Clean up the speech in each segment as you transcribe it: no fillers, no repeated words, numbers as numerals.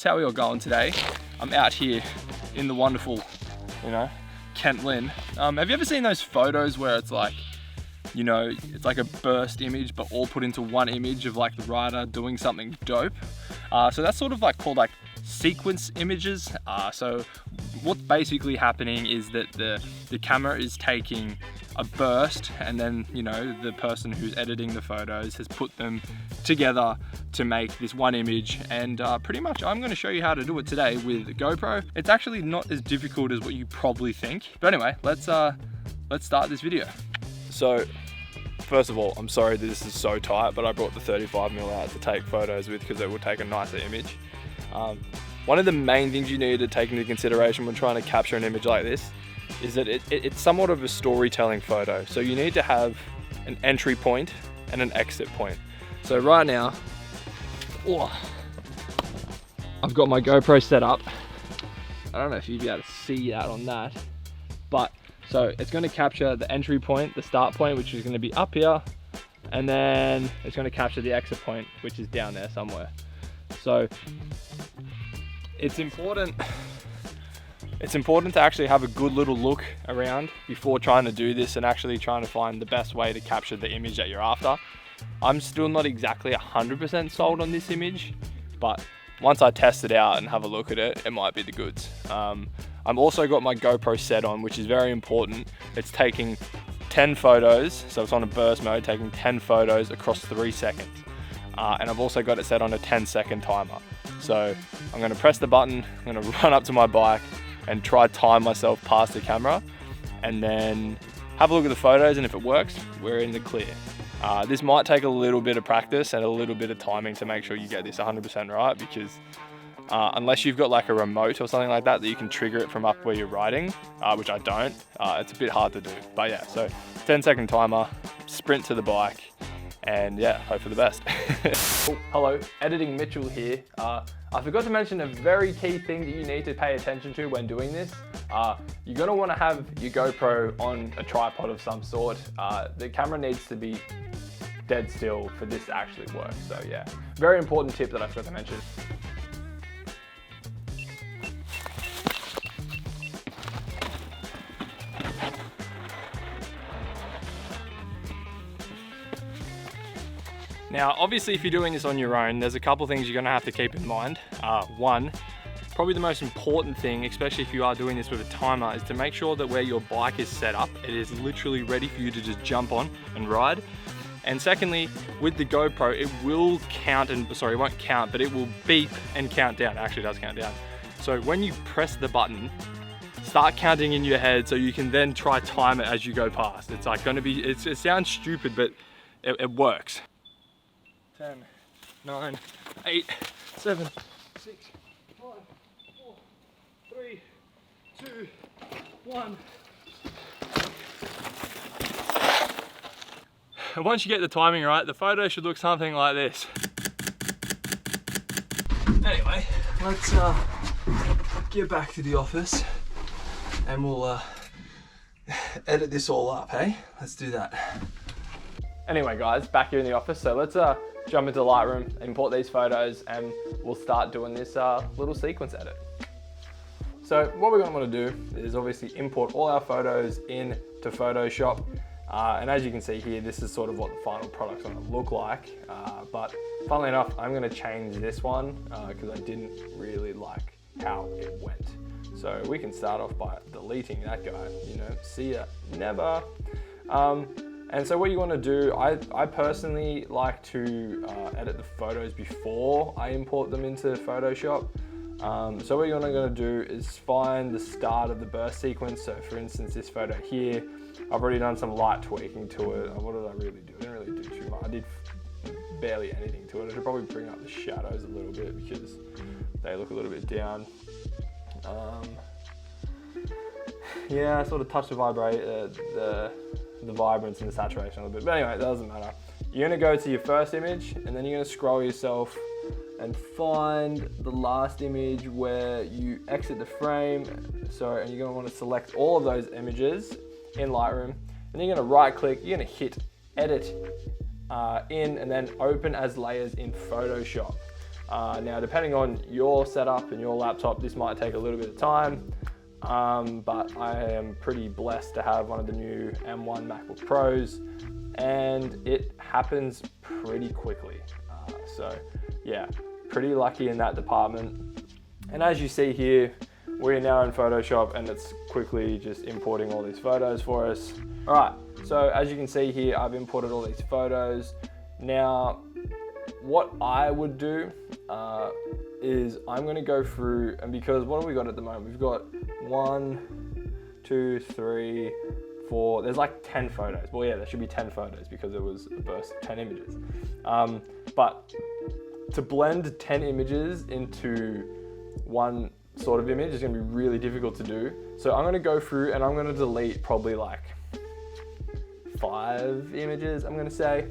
how we all going today? I'm out here in the wonderful, you know, Kent Lynn. Have you ever seen those photos where it's like, you know, it's like a burst image, but all put into one image of like the writer doing something dope? So that's sort of like called like sequence images. So what's basically happening is that the camera is taking a burst, and then, you know, the person who's editing the photos has put them together to make this one image. And pretty much I'm going to show you how to do it today with GoPro. It's actually not as difficult as what you probably think. But anyway, let's start this video. So first of all, I'm sorry that this is so tight, but I brought the 35mm out to take photos with because it will take a nicer image. One of the main things you need to take into consideration when trying to capture an image like this is that it's somewhat of a storytelling photo. So you need to have an entry point and an exit point. So right now, I've got my GoPro set up. I don't know if you'll be able to see that on that, but so it's going to capture the entry point, the start point, which is going to be up here, and then it's going to capture the exit point, which is down there somewhere. So it's important to actually have a good little look around before trying to do this and actually trying to find the best way to capture the image that you're after. I'm still not exactly 100% sold on this image, but once I test it out and have a look at it, it might be the goods. I've also got my GoPro set on, which is very important. It's taking 10 photos, so it's on a burst mode, taking 10 photos across 3 seconds. And I've also got it set on a 10-second timer. So I'm gonna press the button, I'm gonna run up to my bike and try time myself past the camera, and then have a look at the photos, and if it works, we're in the clear. This might take a little bit of practice and a little bit of timing to make sure you get this 100% right, because unless you've got like a remote or something like that you can trigger it from up where you're riding, which I don't, it's a bit hard to do. But yeah, so 10-second timer, sprint to the bike, and yeah, hope for the best. Oh, hello, Editing Mitchell here. I forgot to mention a very key thing that you need to pay attention to when doing this. You're gonna wanna have your GoPro on a tripod of some sort. The camera needs to be dead still for this to actually work. So yeah, very important tip that I forgot to mention. Now, obviously, if you're doing this on your own, there's a couple things you're gonna have to keep in mind. One, probably the most important thing, especially if you are doing this with a timer, is to make sure that where your bike is set up, it is literally ready for you to just jump on and ride. And secondly, with the GoPro, it will count, it won't count, but it will beep and count down. It actually does count down. So when you press the button, start counting in your head so you can then try time it as you go past. It's like gonna be, it sounds stupid, but it works. 10, 9, 8, 7, 6, 5, 4, 3, 2, 1. And once you get the timing right, the photo should look something like this. Anyway, let's get back to the office and we'll edit this all up, hey? Let's do that. Anyway guys, back here in the office, so let's jump into Lightroom, import these photos, and we'll start doing this little sequence edit. So what we're going to want to do is obviously import all our photos into Photoshop. And as you can see here, this is sort of what the final product's going to look like. But funnily enough, I'm going to change this one because I didn't really like how it went. So we can start off by deleting that guy, you know, see ya, never. And so what you want to do, I personally like to edit the photos before I import them into Photoshop. So what you're going to do is find the start of the burst sequence. So for instance, this photo here, I've already done some light tweaking to it. What did I really do? I didn't really do too much. I did barely anything to it. I should probably bring up the shadows a little bit because they look a little bit down. Yeah, I sort of touched the vibrance and the saturation a little bit. But anyway, it doesn't matter. You're gonna go to your first image and then you're gonna scroll yourself and find the last image where you exit the frame. So, and you're gonna wanna select all of those images in Lightroom, and you're gonna right click, you're gonna hit edit in and then open as layers in Photoshop. Now, depending on your setup and your laptop, this might take a little bit of time, but I am pretty blessed to have one of the new M1 MacBook Pros, and it happens pretty quickly. So yeah, pretty lucky in that department. And as you see here, we're now in Photoshop and it's quickly just importing all these photos for us. All right, so as you can see here, I've imported all these photos. Now, what I would do is I'm gonna go through, and because what have we got at the moment? We've got 1, 2, 3, 4, there's like 10 photos. Well, yeah, there should be 10 photos because it was a burst of 10 images. But to blend 10 images into one sort of image is gonna be really difficult to do. So I'm gonna go through and I'm gonna delete probably like 5 images, I'm gonna say.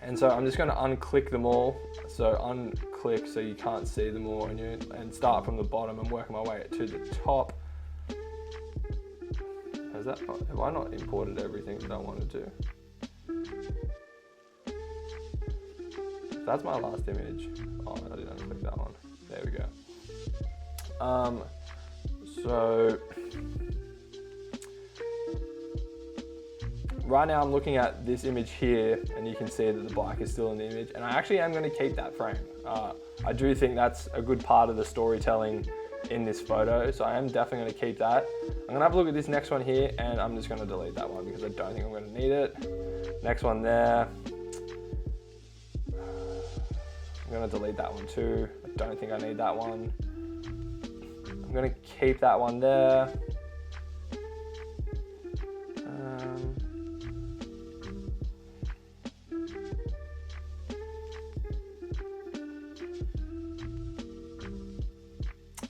And so I'm just gonna unclick them all. So unclick so you can't see them all, and start from the bottom and work my way to the top. Have I not imported everything that I want to do? That's my last image. Oh, I didn't unclick that one. There we go. So right now I'm looking at this image here, and you can see that the bike is still in the image, and I actually am going to keep that frame. I do think that's a good part of the storytelling in this photo, so I am definitely going to keep that. I'm going to have a look at this next one here, and I'm just going to delete that one because I don't think I'm going to need it. Next one there. I'm going to delete that one too. I don't think I need that one. I'm going to keep that one there.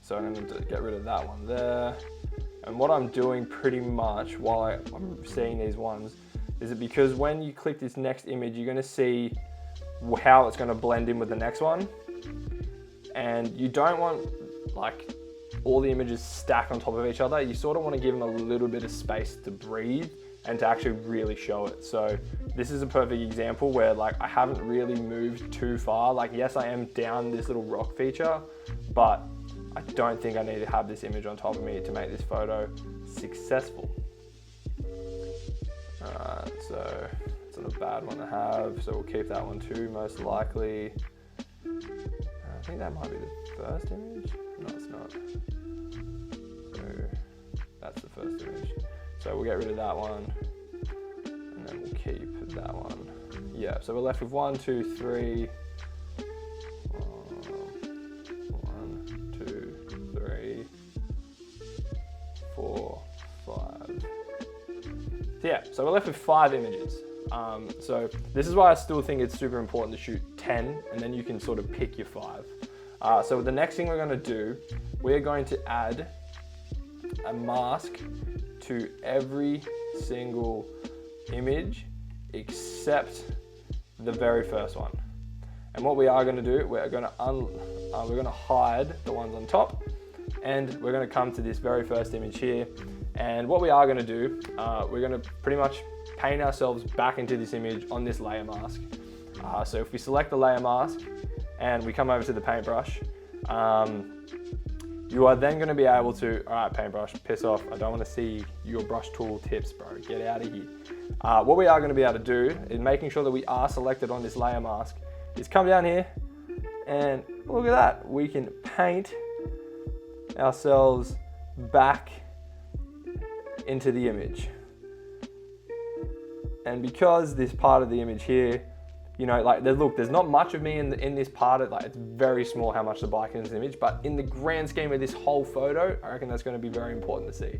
So I'm going to get rid of that one there. And what I'm doing pretty much while I'm seeing these ones is that because when you click this next image, you're going to see how it's going to blend in with the next one. And you don't want like all the images stacked on top of each other. You sort of want to give them a little bit of space to breathe and to actually really show it. So this is a perfect example where like I haven't really moved too far. Like yes, I am down this little rock feature, but I don't think I need to have this image on top of me to make this photo successful. Alright, so it's not a bad one to have, so we'll keep that one too, most likely. I think that might be the first image. No, it's not. So that's the first image. So we'll get rid of that one, and then we'll keep that one. Yeah, so we're left with 1, 2, 3. 1, 2, 3, 4, 5. So yeah, so we're left with 5 images. So this is why I still think it's super important to shoot 10, and then you can sort of pick your 5. So the next thing we're going to do, we're going to add a mask to every single image except the very first one. And what we are going to do, we're going to hide the ones on top, and we're going to come to this very first image here. And what we are going to do, we're going to pretty much paint ourselves back into this image on this layer mask. So if we select the layer mask and we come over to the paintbrush, you are then going to be able to, all right, paintbrush, piss off. I don't want to see your brush tool tips, bro. Get out of here. What we are going to be able to do is making sure that we are selected on this layer mask is come down here and look at that. We can paint ourselves back into the image. And because this part of the image here, you know, like look, there's not much of me in this part of, like, it's very small how much the bike is in this image, but in the grand scheme of this whole photo, I reckon that's going to be very important to see.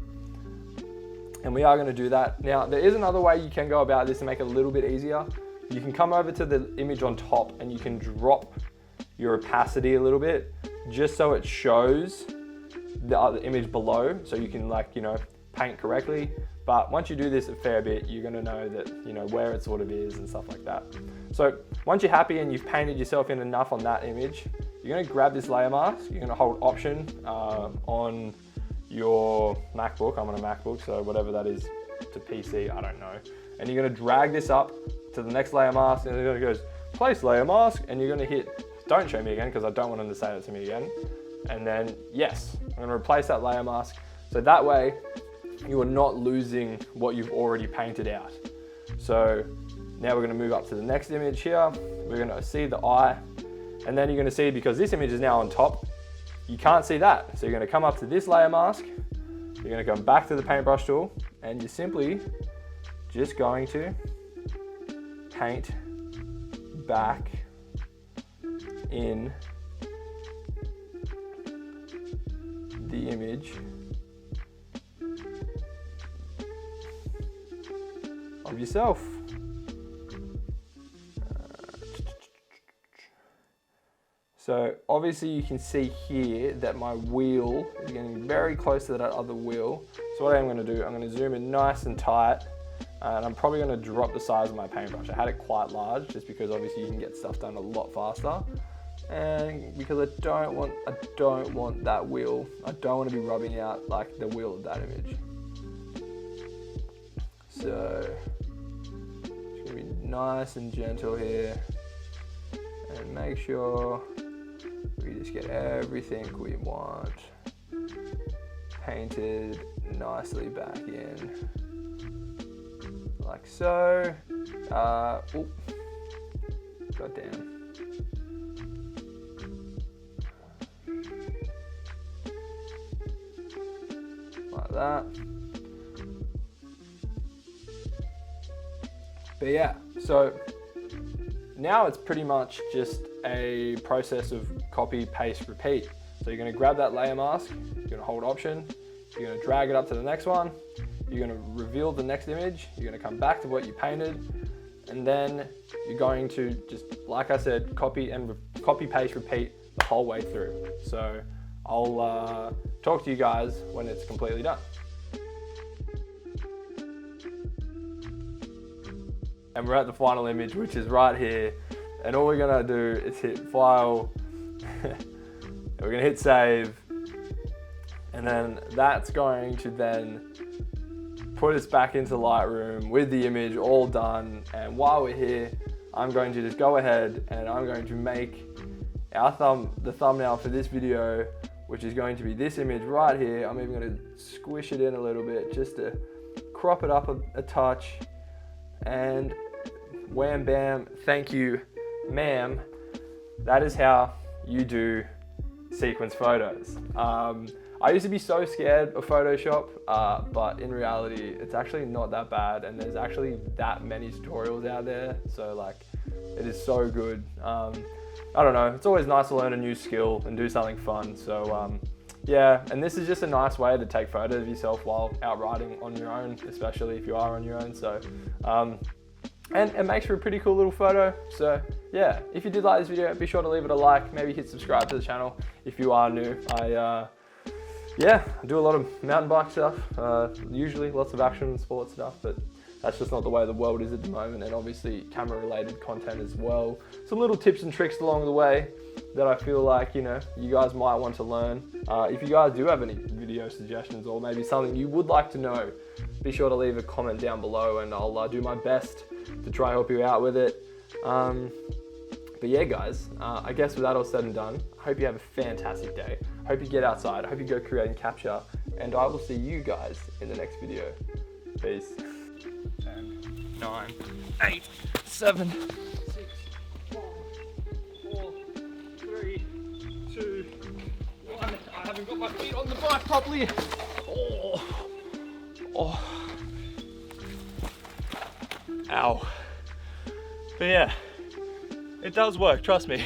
And we are going to do that. Now, there is another way you can go about this to make it a little bit easier. You can come over to the image on top and you can drop your opacity a little bit, just so it shows the other image below, so you can, like, you know, paint correctly. But once you do this a fair bit, you're gonna know that, you know, where it sort of is and stuff like that. So once you're happy and you've painted yourself in enough on that image, you're gonna grab this layer mask, you're gonna hold Option on your MacBook. I'm on a MacBook, so whatever that is to PC, I don't know. And you're gonna drag this up to the next layer mask, and it goes, place layer mask, and you're gonna hit don't show me again because I don't want them to say it to me again. And then yes, I'm gonna replace that layer mask. So that way you are not losing what you've already painted out. So now we're gonna move up to the next image here. We're gonna see the eye, and then you're gonna see, because this image is now on top, you can't see that. So you're gonna come up to this layer mask, you're gonna come back to the paintbrush tool, and you're simply just going to paint back in the image of yourself. So obviously you can see here that my wheel is getting very close to that other wheel. So what I'm going to do, I'm going to zoom in nice and tight, and I'm probably going to drop the size of my paintbrush. I had it quite large just because obviously you can get stuff done a lot faster, and because I don't want that wheel. I don't want to be rubbing out like the wheel of that image. So it's going to be nice and gentle here, and make sure we just get everything we want painted nicely back in, like so. Oh, goddamn. Like that. But yeah, so now it's pretty much just a process of copy, paste, repeat. So you're gonna grab that layer mask, you're gonna hold Option, you're gonna drag it up to the next one, you're gonna reveal the next image, you're gonna come back to what you painted, and then you're going to just, like I said, copy, paste, repeat the whole way through. So I'll talk to you guys when it's completely done. And we're at the final image, which is right here. And all we're gonna do is hit File, we're gonna hit Save, and then that's going to then put us back into Lightroom with the image all done. And while we're here, I'm going to just go ahead and I'm going to make the thumbnail for this video, which is going to be this image right here. I'm even gonna squish it in a little bit just to crop it up a touch, and wham bam, thank you, ma'am. That is how you do sequence photos. I used to be so scared of Photoshop, but in reality, it's actually not that bad, and there's actually that many tutorials out there. So like, it is so good. I don't know, it's always nice to learn a new skill and do something fun. So yeah, and this is just a nice way to take photos of yourself while out riding on your own, especially if you are on your own. So and it makes for a pretty cool little photo. So yeah, if you did like this video, be sure to leave it a like, maybe hit subscribe to the channel if you are new. Yeah, I do a lot of mountain bike stuff, usually lots of action and sports stuff, but that's just not the way the world is at the moment, and obviously camera related content as well. Some little tips and tricks along the way that I feel like, you know, you guys might want to learn. If you guys do have any video suggestions or maybe something you would like to know, be sure to leave a comment down below, and I'll do my best to try help you out with it. But yeah guys, I guess with that all said and done, I hope you have a fantastic day. I hope you get outside, I hope you go create and capture, and I will see you guys in the next video. Peace. 10, 9, 8, 7, 6, 5, 4, 3, 2, 1. I haven't got my feet on the bike properly. Oh. Ow. But yeah, it does work, trust me.